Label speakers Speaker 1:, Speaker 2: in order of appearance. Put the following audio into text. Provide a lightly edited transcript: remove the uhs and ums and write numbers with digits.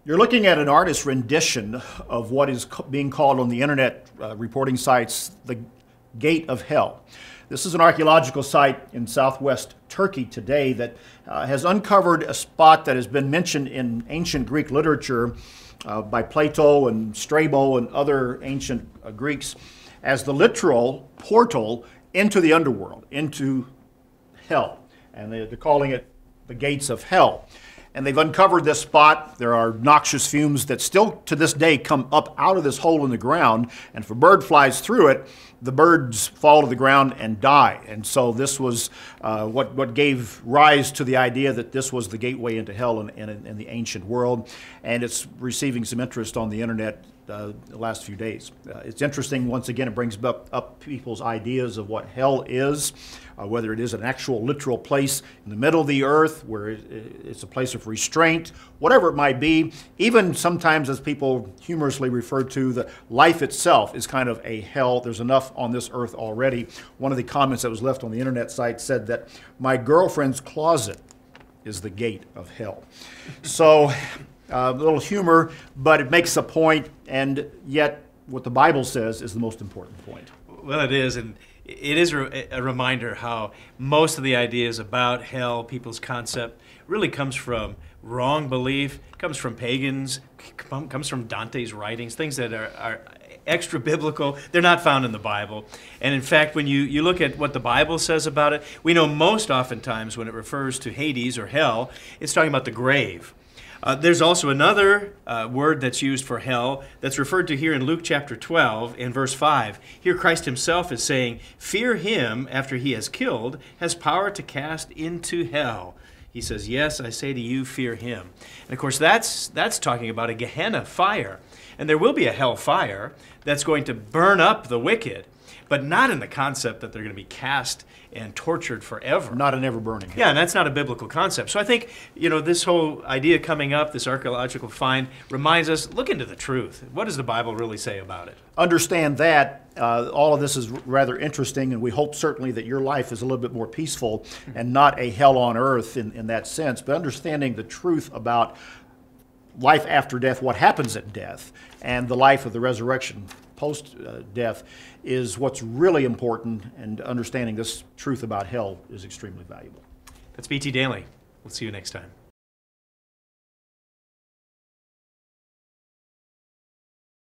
Speaker 1: You're looking at an artist's rendition of what is being called on the internet reporting sites the Gate of Hell. This is an archaeological site in southwest Turkey today that has uncovered a spot that has been mentioned in ancient Greek literature by Plato and Strabo and other ancient Greeks as the literal portal into the underworld, into hell. And they're calling it the Gates of Hell. And they've uncovered this spot. There are noxious fumes that still to this day come up out of this hole in the ground. And if a bird flies through it, the birds fall to the ground and die. And so this was what gave rise to the idea that this was the gateway into hell in the ancient world. And it's receiving some interest on the internet the last few days. It's interesting, once again, it brings up people's ideas of what hell is, whether it is an actual literal place in the middle of the earth, where it's a place of restraint, whatever it might be. Even sometimes, as people humorously refer to, the life itself is kind of a hell. There's enough on this earth already. One of the comments that was left on the internet site said that my girlfriend's closet is the gate of hell. So, a little humor, but it makes a point, and yet what the Bible says is the most important point.
Speaker 2: Well, it is, and it is a reminder how most of the ideas about hell, people's concept, really comes from wrong belief, comes from pagans, comes from Dante's writings, things that are extra biblical. They're not found in the Bible. And in fact, when you look at what the Bible says about it, we know most oftentimes when it refers to Hades or hell, it's talking about the grave. There's also another word that's used for hell that's referred to here in Luke chapter 12 in verse 5. Here Christ himself is saying, "Fear him after he has killed, has power to cast into hell." He says, "Yes, I say to you, fear him." And of course, that's talking about a Gehenna fire. And there will be a hell fire that's going to burn up the wicked, but not in the concept that they're going to be cast and tortured forever.
Speaker 1: Not an ever-burning hell.
Speaker 2: Yeah, and that's not a biblical concept. So I think, this whole idea coming up, this archaeological find, reminds us, look into the truth. What does the Bible really say about it?
Speaker 1: Understand that all of this is rather interesting, and we hope certainly that your life is a little bit more peaceful and not a hell on earth in that sense, but understanding the truth about life after death, what happens at death, and the life of the resurrection post-death is what's really important, and understanding this truth about hell is extremely valuable.
Speaker 2: That's BT Daily. We'll see you next time.